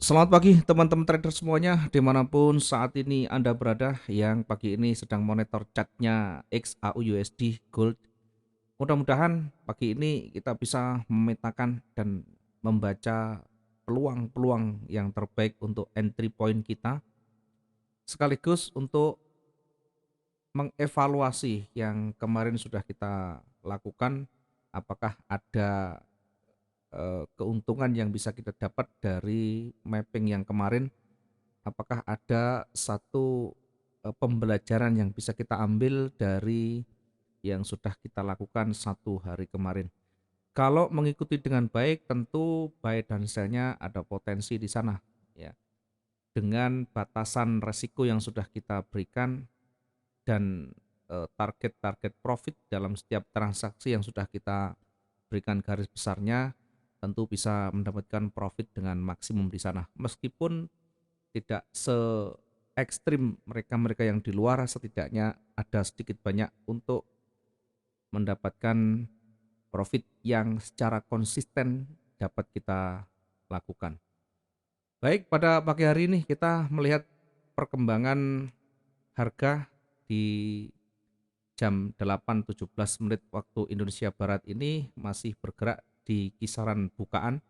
Selamat pagi teman-teman trader semuanya dimanapun saat ini Anda berada yang pagi ini sedang monitor chartnya XAUUSD Gold. Mudah-mudahan pagi ini kita bisa memetakan dan membaca peluang-peluang yang terbaik untuk entry point kita sekaligus untuk mengevaluasi yang kemarin sudah kita lakukan, apakah ada keuntungan yang bisa kita dapat dari mapping yang kemarin. Apakah ada satu pembelajaran yang bisa kita ambil dari yang sudah kita lakukan 1 hari kemarin. Kalau mengikuti dengan baik, tentu buy dan sell-nya ada potensi di sana, ya. Dengan batasan resiko yang sudah kita berikan dan target-target profit dalam setiap transaksi yang sudah kita berikan garis besarnya, tentu bisa mendapatkan profit dengan maksimum di sana. Meskipun tidak se ekstrim mereka-mereka yang di luar, setidaknya ada sedikit banyak untuk mendapatkan profit yang secara konsisten dapat kita lakukan. Baik, pada pagi hari ini kita melihat perkembangan harga di jam 8.17 waktu Indonesia Barat ini masih bergerak di kisaran bukaan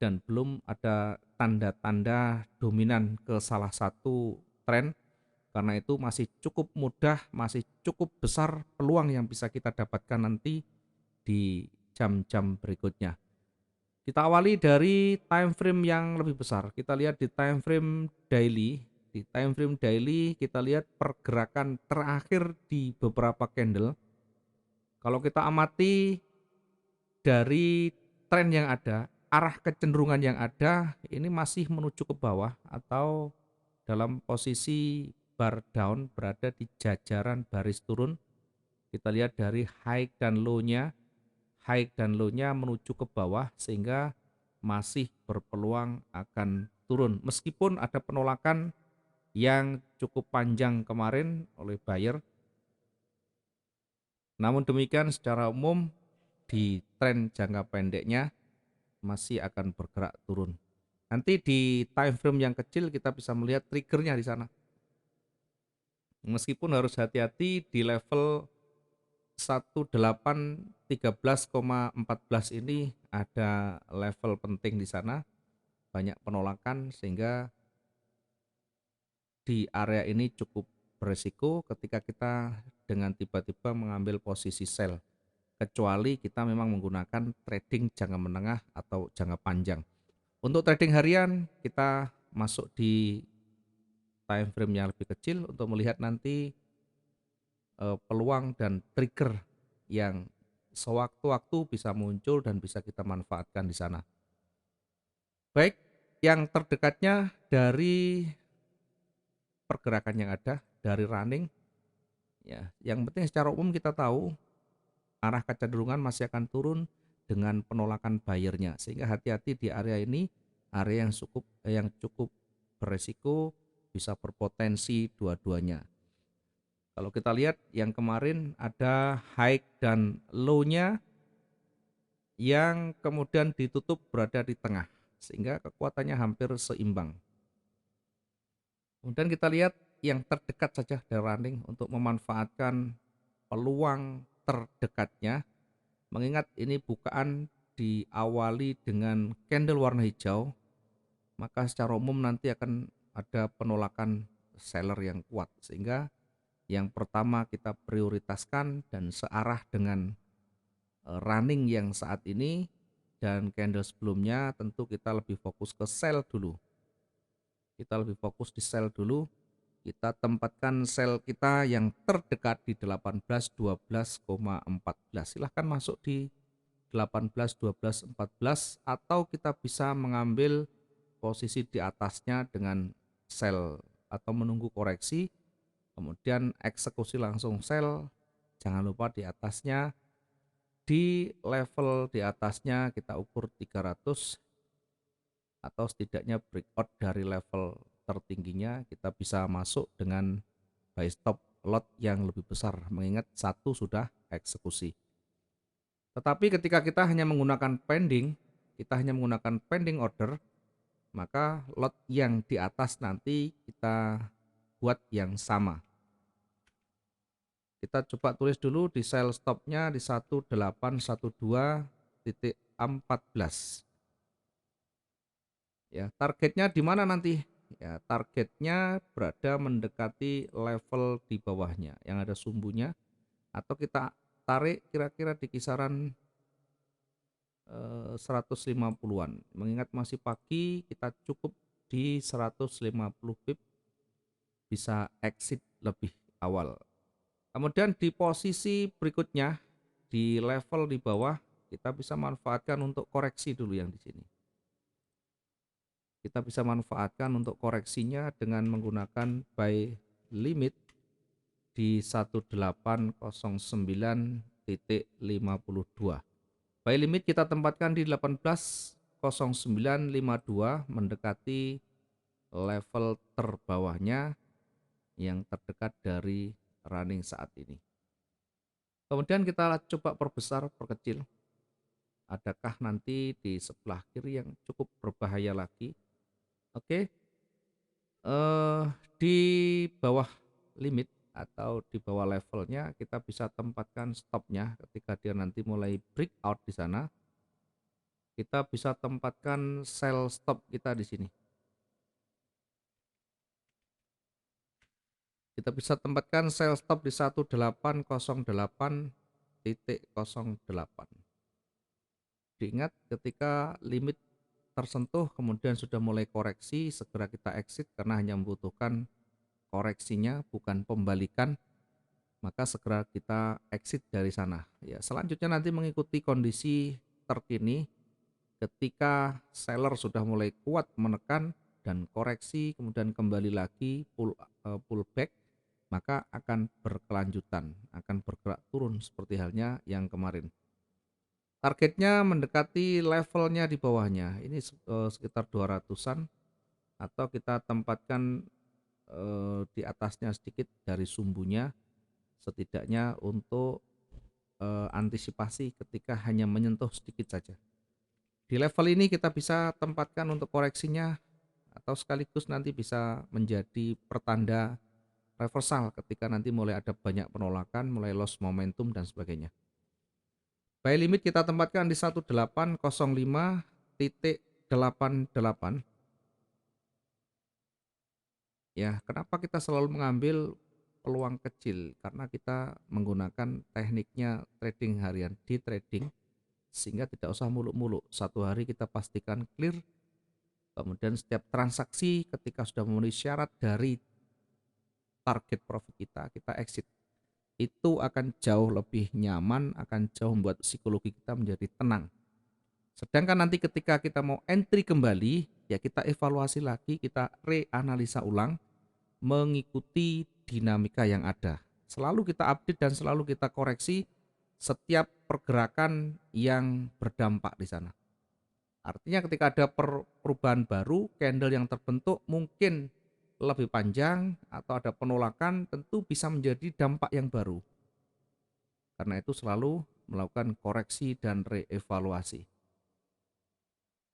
dan belum ada tanda-tanda dominan ke salah satu tren. Karena itu masih cukup mudah, masih cukup besar peluang yang bisa kita dapatkan nanti di jam-jam berikutnya. Kita awali dari time frame yang lebih besar. Kita lihat di time frame daily. Di time frame daily kita lihat pergerakan terakhir di beberapa candle. Kalau kita amati dari tren yang ada, arah kecenderungan yang ada ini masih menuju ke bawah atau dalam posisi bar down berada di jajaran baris turun. Kita lihat dari high dan low-nya menuju ke bawah sehingga masih berpeluang akan turun. Meskipun ada penolakan yang cukup panjang kemarin oleh buyer, namun demikian secara umum di tren jangka pendeknya masih akan bergerak turun. Nanti di time frame yang kecil kita bisa melihat triggernya di sana. Meskipun harus hati-hati di level 1813,14 ini ada level penting di sana, banyak penolakan sehingga di area ini cukup beresiko ketika kita dengan tiba-tiba mengambil posisi sell. Kecuali kita memang menggunakan trading jangka menengah atau jangka panjang. Untuk trading harian kita masuk di time frame yang lebih kecil untuk melihat nanti peluang dan trigger yang sewaktu-waktu bisa muncul dan bisa kita manfaatkan di sana. Baik, yang terdekatnya dari pergerakan yang ada dari running, ya. Yang penting secara umum kita tahu arah kecenderungan masih akan turun dengan penolakan buyernya, sehingga hati-hati di area ini, area yang cukup beresiko, bisa berpotensi dua-duanya. Kalau kita lihat yang kemarin ada high dan low-nya yang kemudian ditutup berada di tengah sehingga kekuatannya hampir seimbang. Kemudian kita lihat yang terdekat saja dari running untuk memanfaatkan peluang terdekatnya, mengingat ini bukaan diawali dengan candle warna hijau, maka secara umum nanti akan ada penolakan seller yang kuat, sehingga yang pertama kita prioritaskan dan searah dengan running yang saat ini dan candle sebelumnya, tentu kita lebih fokus ke sell dulu. Kita lebih fokus di sell dulu. Kita tempatkan sell kita yang terdekat di 1812,14. Silahkan masuk di 1812,14 atau kita bisa mengambil posisi di atasnya dengan sell atau menunggu koreksi, kemudian eksekusi langsung sell. Jangan lupa di atasnya, di level di atasnya kita ukur 300 atau setidaknya breakout dari level tertingginya, kita bisa masuk dengan buy stop lot yang lebih besar, mengingat satu sudah eksekusi. Tetapi ketika kita hanya menggunakan pending order, maka lot yang di atas nanti kita buat yang sama. Kita coba tulis dulu di sell stopnya di 1812.14. Ya, targetnya di mana nanti? Ya, targetnya berada mendekati level di bawahnya yang ada sumbunya, atau kita tarik kira-kira di kisaran 150-an. Mengingat masih pagi, kita cukup di 150 pip bisa exit lebih awal. Kemudian di posisi berikutnya di level di bawah kita bisa manfaatkan untuk koreksi dulu yang di sini. Kita bisa manfaatkan untuk koreksinya dengan menggunakan buy limit di 1809.52. Buy limit kita tempatkan di 180952 mendekati level terbawahnya yang terdekat dari running saat ini. Kemudian kita coba perbesar, perkecil. Adakah nanti di sebelah kiri yang cukup berbahaya lagi? Oke, di bawah limit atau di bawah levelnya kita bisa tempatkan stopnya ketika dia nanti mulai breakout di sana. Kita bisa tempatkan sell stop kita di sini. Kita bisa tempatkan sell stop di 1808.08. Diingat ketika limit tersentuh kemudian sudah mulai koreksi, segera kita exit karena hanya membutuhkan koreksinya bukan pembalikan, maka segera kita exit dari sana. Ya, selanjutnya nanti mengikuti kondisi terkini ketika seller sudah mulai kuat menekan dan koreksi kemudian kembali lagi pullback, maka akan berkelanjutan, akan bergerak turun seperti halnya yang kemarin. Targetnya mendekati levelnya di bawahnya, ini sekitar 200-an, atau kita tempatkan di atasnya sedikit dari sumbunya, setidaknya untuk antisipasi ketika hanya menyentuh sedikit saja. Di level ini kita bisa tempatkan untuk koreksinya, atau sekaligus nanti bisa menjadi pertanda reversal ketika nanti mulai ada banyak penolakan, mulai loss momentum dan sebagainya. Buy limit kita tempatkan di 1805.88. Ya, kenapa kita selalu mengambil peluang kecil? Karena kita menggunakan tekniknya trading harian, di trading, sehingga tidak usah muluk-muluk. Satu hari kita pastikan clear, kemudian setiap transaksi ketika sudah memenuhi syarat dari target profit kita, kita exit. Itu akan jauh lebih nyaman, akan jauh membuat psikologi kita menjadi tenang. Sedangkan nanti ketika kita mau entry kembali, ya kita evaluasi lagi, kita reanalisa ulang, mengikuti dinamika yang ada. Selalu kita update dan selalu kita koreksi setiap pergerakan yang berdampak di sana. Artinya ketika ada perubahan baru, candle yang terbentuk mungkin lebih panjang atau ada penolakan, tentu bisa menjadi dampak yang baru. Karena itu selalu melakukan koreksi dan reevaluasi.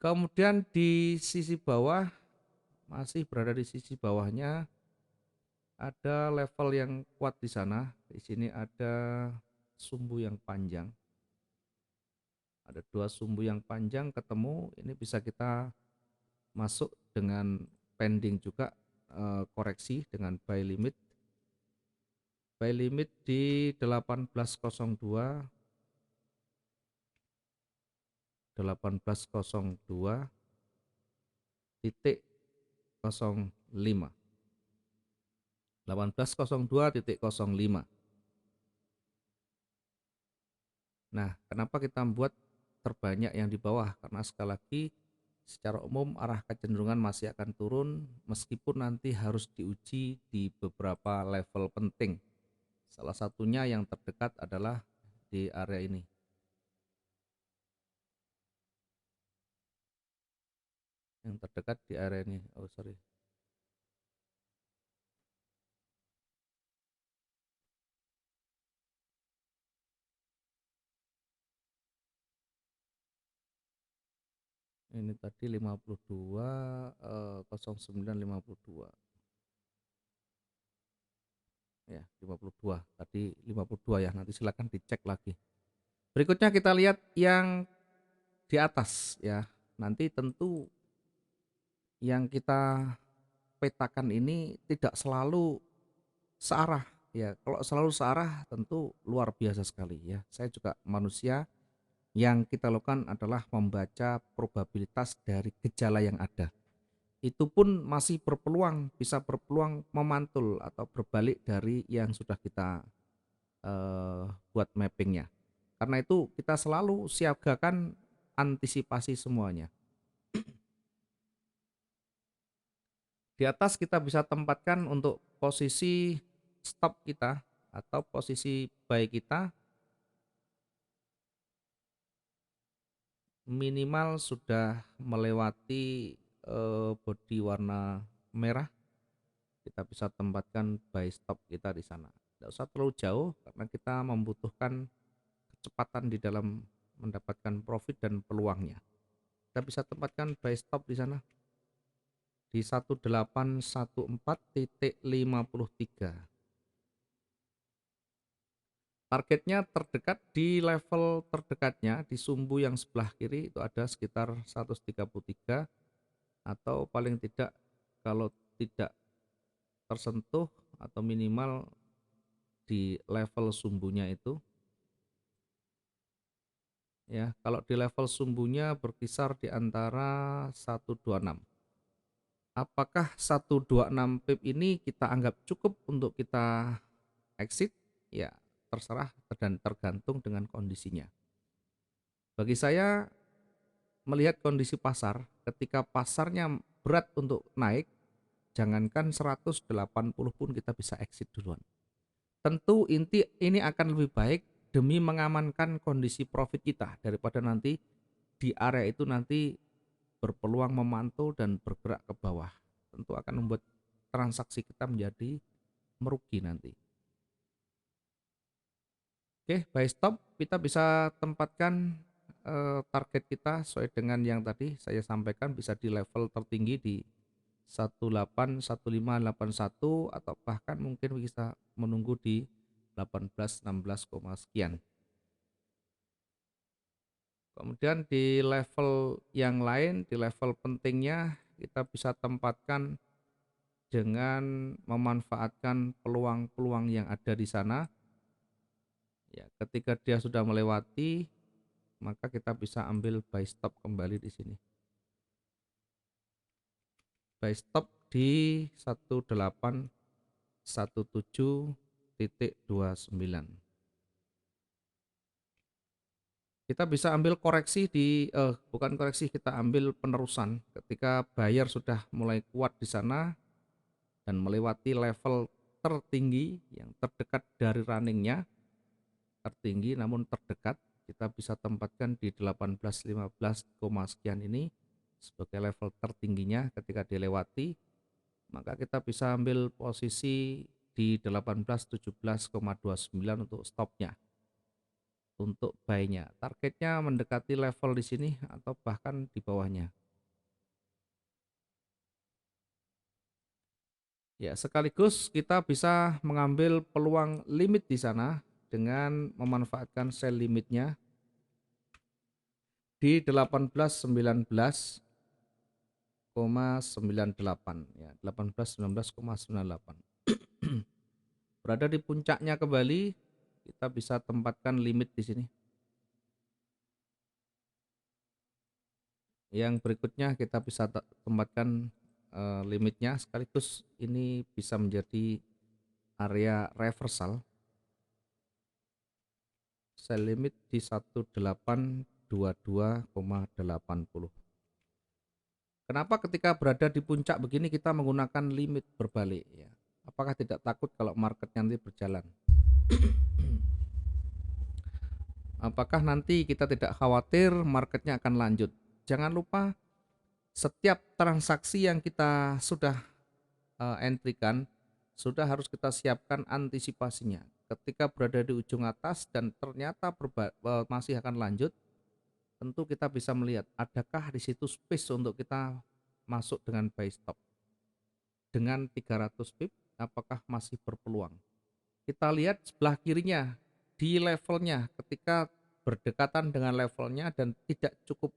Kemudian di sisi bawah, masih berada di sisi bawahnya, ada level yang kuat di sana. Di sini ada sumbu yang panjang. Ada dua sumbu yang panjang ketemu, ini bisa kita masuk dengan pending juga, koreksi dengan buy limit. Buy limit di 1802 1802.05. 1802.05. Nah, kenapa kita membuat terbanyak yang di bawah? Karena sekali lagi secara umum arah kecenderungan masih akan turun meskipun nanti harus diuji di beberapa level penting. Salah satunya yang terdekat adalah di area ini. Yang terdekat di area ini. Oh, sorry. Ini tadi 52 0952 ya, 52 tadi 52 ya, nanti silakan dicek lagi. Berikutnya kita lihat yang di atas ya. Nanti tentu yang kita petakan ini tidak selalu searah ya. Kalau selalu searah tentu luar biasa sekali ya. Saya juga manusia, yang kita lakukan adalah membaca probabilitas dari gejala yang ada. Itu pun masih berpeluang, bisa berpeluang memantul atau berbalik dari yang sudah kita buat mappingnya. Karena itu kita selalu siagakan antisipasi semuanya. Di atas kita bisa tempatkan untuk posisi stop kita atau posisi buy kita minimal sudah melewati body warna merah. Kita bisa tempatkan buy stop kita di sana. Tidak usah terlalu jauh karena kita membutuhkan kecepatan di dalam mendapatkan profit dan peluangnya. Kita bisa tempatkan buy stop di sana di 1814.53. Targetnya terdekat di level terdekatnya di sumbu yang sebelah kiri itu ada sekitar 133, atau paling tidak kalau tidak tersentuh atau minimal di level sumbunya itu ya, kalau di level sumbunya berkisar di antara 126. Apakah 126 pip ini kita anggap cukup untuk kita exit? Ya, terserah dan tergantung dengan kondisinya. Bagi saya, melihat kondisi pasar, ketika pasarnya berat untuk naik, jangankan 180 pun kita bisa exit duluan. Tentu inti ini akan lebih baik demi mengamankan kondisi profit kita daripada nanti di area itu nanti berpeluang memantul dan bergerak ke bawah. Tentu akan membuat transaksi kita menjadi merugi nanti. Oke, buy stop kita bisa tempatkan target kita sesuai dengan yang tadi saya sampaikan, bisa di level tertinggi di 181581 atau bahkan mungkin bisa menunggu di 18 16, sekian. Kemudian di level yang lain, di level pentingnya kita bisa tempatkan dengan memanfaatkan peluang-peluang yang ada di sana. Ya, ketika dia sudah melewati, maka kita bisa ambil buy stop kembali di sini. Buy stop di 1817.29. Kita bisa ambil koreksi di bukan koreksi, kita ambil penerusan ketika buyer sudah mulai kuat di sana dan melewati level tertinggi yang terdekat dari runningnya, tertinggi namun terdekat, kita bisa tempatkan di 1815, sekian ini sebagai level tertingginya. Ketika dilewati, maka kita bisa ambil posisi di 1817,29 untuk stopnya. Untuk buy-nya, targetnya mendekati level di sini atau bahkan di bawahnya. Ya, sekaligus kita bisa mengambil peluang limit di sana dengan memanfaatkan sell limitnya di 1819,98 ya, 1819,98. Berada di puncaknya kembali, kita bisa tempatkan limit di sini. Yang berikutnya kita bisa tempatkan limitnya, sekaligus ini bisa menjadi area reversal. Sell limit di 1822,80. Kenapa ketika berada di puncak begini kita menggunakan limit berbalik ya? Apakah tidak takut kalau marketnya nanti berjalan? Apakah nanti kita tidak khawatir marketnya akan lanjut? Jangan lupa setiap transaksi yang kita sudah entry-kan sudah harus kita siapkan antisipasinya. Ketika berada di ujung atas dan ternyata masih akan lanjut, tentu kita bisa melihat adakah di situ space untuk kita masuk dengan buy stop. Dengan 300 pip apakah masih berpeluang? Kita lihat sebelah kirinya di levelnya ketika berdekatan dengan levelnya dan tidak cukup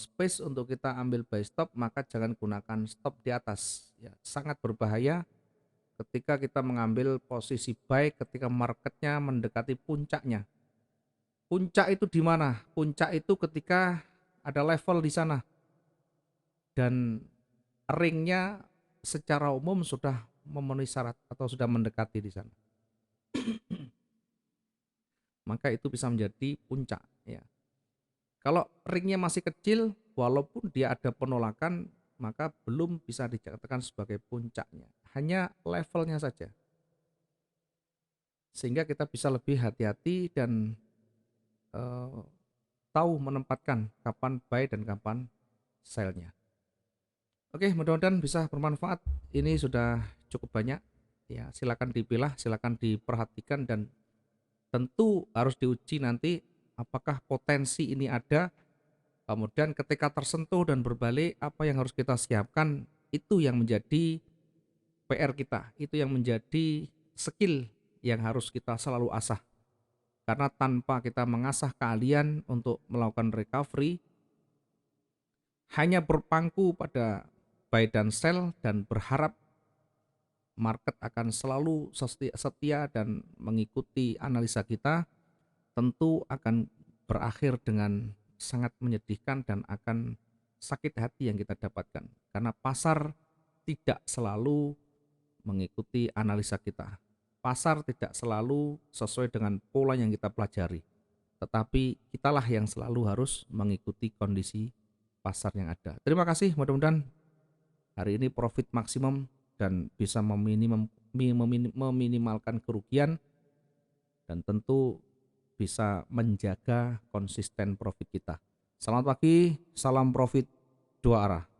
space untuk kita ambil buy stop, maka jangan gunakan stop di atas ya. Sangat berbahaya ketika kita mengambil posisi buy ketika marketnya mendekati puncaknya. Puncak itu di mana? Puncak itu ketika ada level di sana dan ringnya secara umum sudah memenuhi syarat atau sudah mendekati di sana. Maka itu bisa menjadi puncak ya. Kalau ringnya masih kecil, walaupun dia ada penolakan, maka belum bisa dikatakan sebagai puncaknya. Hanya levelnya saja. Sehingga kita bisa lebih hati-hati dan eh, tahu menempatkan kapan buy dan kapan sell-nya. Oke, mudah-mudahan bisa bermanfaat. Ini sudah cukup banyak. Ya, silakan dipilah, silakan diperhatikan dan tentu harus diuji nanti apakah potensi ini ada. Kemudian ketika tersentuh dan berbalik, apa yang harus kita siapkan, itu yang menjadi PR kita, itu yang menjadi skill yang harus kita selalu asah. Karena tanpa kita mengasah keahlian untuk melakukan recovery, hanya berpangku pada buy dan sell dan berharap market akan selalu setia dan mengikuti analisa kita, tentu akan berakhir dengan sangat menyedihkan dan akan sakit hati yang kita dapatkan. Karena pasar tidak selalu mengikuti analisa kita. Pasar tidak selalu sesuai dengan pola yang kita pelajari. Tetapi kitalah yang selalu harus mengikuti kondisi pasar yang ada. Terima kasih, mudah-mudahan hari ini profit maksimum dan bisa meminimalkan kerugian dan tentu bisa menjaga konsisten profit kita. Selamat pagi, salam profit dua arah.